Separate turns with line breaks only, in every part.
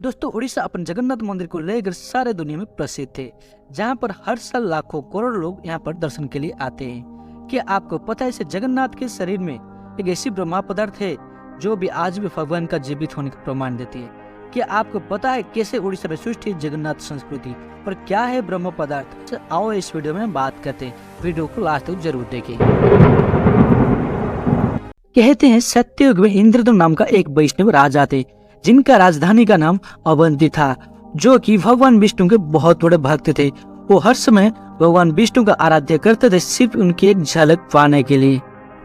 दोस्तों, उड़ीसा अपन जगन्नाथ मंदिर को लेकर सारे दुनिया में प्रसिद्ध है, जहां पर हर साल लाखों करोड़ लोग यहां पर दर्शन के लिए आते हैं। क्या आपको पता है इसे जगन्नाथ के शरीर में एक ऐसी ब्रह्मा पदार्थ है जो भी आज भी भगवान का जीवित होने का प्रमाण देती है। क्या आपको पता है कैसे उड़ीसा में सृष्टि जगन्नाथ संस्कृति और क्या है ब्रह्म पदार्थ? आओ इस वीडियो में बात करते हैं। वीडियो को लास्ट तक जरूर देखें। कहते हैं सत्ययुग में इंद्रदुम्न नाम का एक वैष्णव राजा थे, जिनका राजधानी का नाम अवंती था, जो कि भगवान विष्णु के बहुत बड़े भक्त थे। वो हर समय भगवान विष्णु का आराध्य करते थे, सिर्फ उनकी एक झलक पाने के लिए।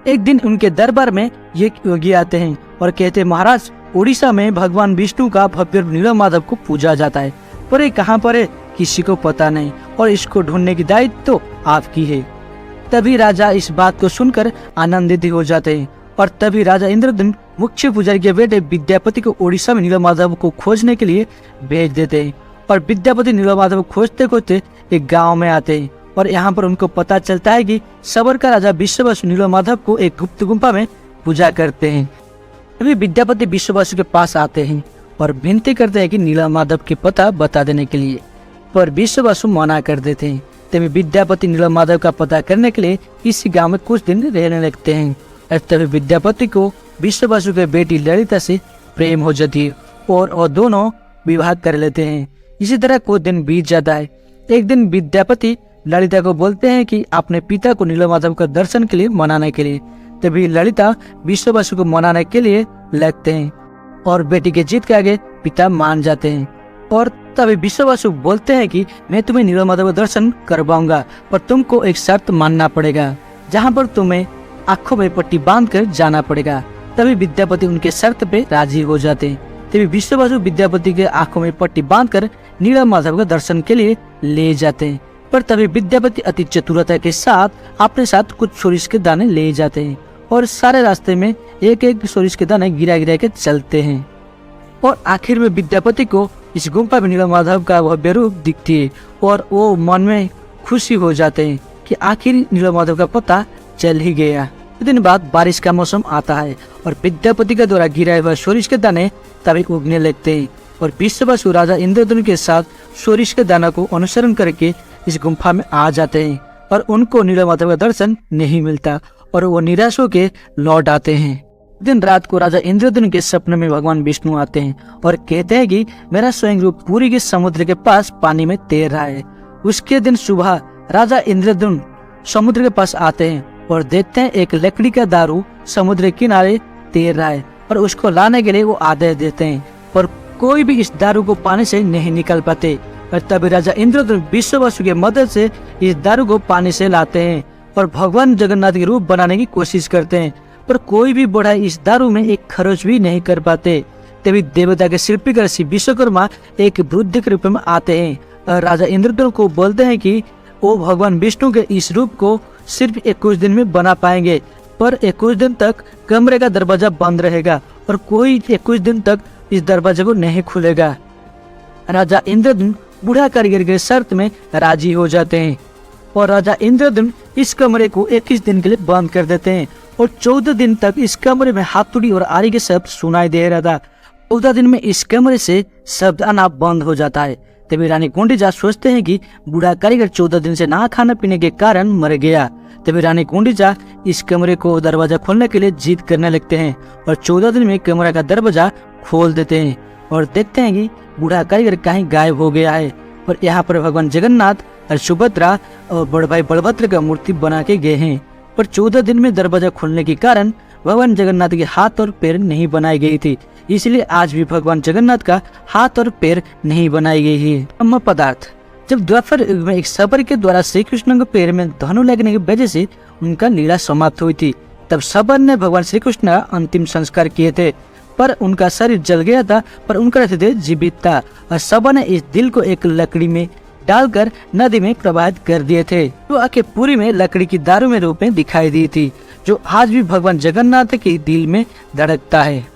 एक दिन उनके दरबार में ये योगी आते हैं और कहते हैं, महाराज, उड़ीसा में भगवान विष्णु का भव्य नीलमाधव को पूजा जाता है, पर ये कहाँ पर है किसी को पता नहीं, और इसको ढूंढने की दायित्व तो आपकी है। तभी राजा इस बात को सुनकर आनंदित हो जाते हैं, और तभी राजा इंद्रदुम्न मुख्य पुजारी के बेटे विद्यापति को उड़ीसा में नीलमाधव को खोजने के लिए भेज देते हैं। और विद्यापति नीलमाधव को खोजते खोजते एक गांव में आते हैं, और यहाँ पर उनको पता चलता है कि सबर का राजा विश्ववसु नीलमाधव को एक गुप्त गुफा में पूजा करते हैं। तभी विद्यापति विश्ववसु के पास आते हैं और विनती करते हैं कि नीलमाधव के पता बता देने के लिए, पर विश्ववसु मना कर देते हैं। तभी विद्यापति नीलमाधव का पता करने के लिए इसी गाँव में कुछ दिन रहने लगते हैं। तभी विद्यापति को विश्ववसु के बेटी ललिता से प्रेम हो जाती है और दोनों विवाह कर लेते हैं। इसी तरह कुछ दिन बीत जाता है। एक दिन विद्यापति ललिता को बोलते हैं कि अपने पिता को नीलमाधव का दर्शन के लिए मनाने के लिए। तभी ललिता विश्ववसु को मनाने के लिए लगते हैं और बेटी के जिद के आगे पिता मान जाते हैं। और तभी विश्ववसु बोलते हैं कि मैं तुम्हें नीलमाधव का दर्शन करवाऊंगा, पर तुमको एक शर्त मानना पड़ेगा, जहाँ पर तुम्हें आंखों में पट्टी बांध कर जाना पड़ेगा। तभी विद्यापति उनके शर्त पे राजी हो जाते हैं। तभी विश्ववसु विद्यापति के आंखों में पट्टी बांधकर नीलमाधव का दर्शन के लिए ले जाते हैं। पर तभी विद्यापति अति चतुरता के साथ अपने साथ कुछ सोरिष के दाने ले जाते हैं, और सारे रास्ते में एक एक सोरिष के दाने गिरा गिरा के चलते हैं। और आखिर में विद्यापति को इस गुफा में नीलमाधव का भव्य रूप दिखती है, और वो मन में खुशी हो जाते हैं कि आखिर नीलमाधव का पता चल ही गया। कुछ दिन बाद बारिश का मौसम आता है और विद्यापति के द्वारा गिराए हुए सोरिष के दाने तभी उगने लगते हैं, और विश्ववसु राजा इंद्रदुम्न के साथ सोरिष के दानों को अनुसरण करके इस गुफा में आ जाते हैं, और उनको नीलमाधव का दर्शन नहीं मिलता और वो निराश होकर लौट आते हैं। दिन रात को राजा इंद्रदुम्न के सपने में भगवान विष्णु आते हैं और कहते हैं कि मेरा स्वयं रूप पुरी के समुद्र के पास पानी में तैर रहा है। उसके दिन सुबह राजा इंद्रदुम्न समुद्र के पास आते हैं और देखते हैं एक लकड़ी का दारू समुद्र के किनारे तैर रहा है, और उसको लाने के लिए वो आदेश देते हैं, पर कोई भी इस दारू को पानी से नहीं निकल पाते। और तभी राजा इंद्रदुम्न विश्ववसु की मदद से इस दारू को पानी से लाते हैं और भगवान जगन्नाथ के रूप बनाने की कोशिश करते हैं, पर कोई भी बढ़ा इस दारू में एक खरोच भी नहीं कर पाते। तभी देवता के शिल्पीकार श्री विश्वकर्मा एक वृद्ध के रूप में आते हैं और राजा इंद्रदुम्न को बोलते हैं कि वो भगवान विष्णु के इस रूप को सिर्फ 21 दिन में बना पाएंगे, पर 21 दिन तक कमरे का दरवाजा बंद रहेगा और कोई 21 दिन तक इस दरवाजे को नहीं खुलेगा। राजा इंद्रदुम्न बूढ़ा कारीगर के शर्त में राजी हो जाते हैं, और राजा इंद्रदुम्न इस कमरे को 21 दिन के लिए बंद कर देते हैं, और 14 दिन तक इस कमरे में हाथुड़ी और आरी के शब्द सुनाई दे रहा था। 14 दिन में इस कमरे से शब्द आना बंद हो जाता है। तभी रानी गुंडीचा सोचते हैं कि बूढ़ा कारीगर 14 दिन से ना खाना पीने के कारण मर गया। तभी रानी गुंडीचा इस कमरे को दरवाजा खोलने के लिए जिद करने लगते हैं, और 14 दिन में कमरे का दरवाजा खोल देते हैं और देखते हैं कि बूढ़ा कारीगर कहीं गायब हो गया है। और यहाँ पर भगवान जगन्नाथ और सुभद्रा और बड़े भाई बलभद्र का मूर्ति बना के गए हैं, पर 14 दिन में दरवाजा खोलने के कारण भगवान जगन्नाथ के हाथ और पैर नहीं बनाई गई थी, इसलिए आज भी भगवान जगन्नाथ का हाथ और पैर नहीं बनाई गई है। ब्रह्म पदार्थ। जब द्वापर युग में एक सबर के द्वारा श्री कृष्ण के पैर में धनु लगने की वजह से उनका लीला समाप्त हुई थी, तब सबर ने भगवान श्री कृष्ण का अंतिम संस्कार किए थे, पर उनका शरीर जल गया था, पर उनका हृदय जीवित था, और सबर ने इस दिल को एक लकड़ी में डालकर नदी में प्रवाहित कर दिए थे, जो आके पुरी में लकड़ी की दारू में रूप में दिखाई दी थी, जो आज भी भगवान जगन्नाथ के दिल में धड़कता है।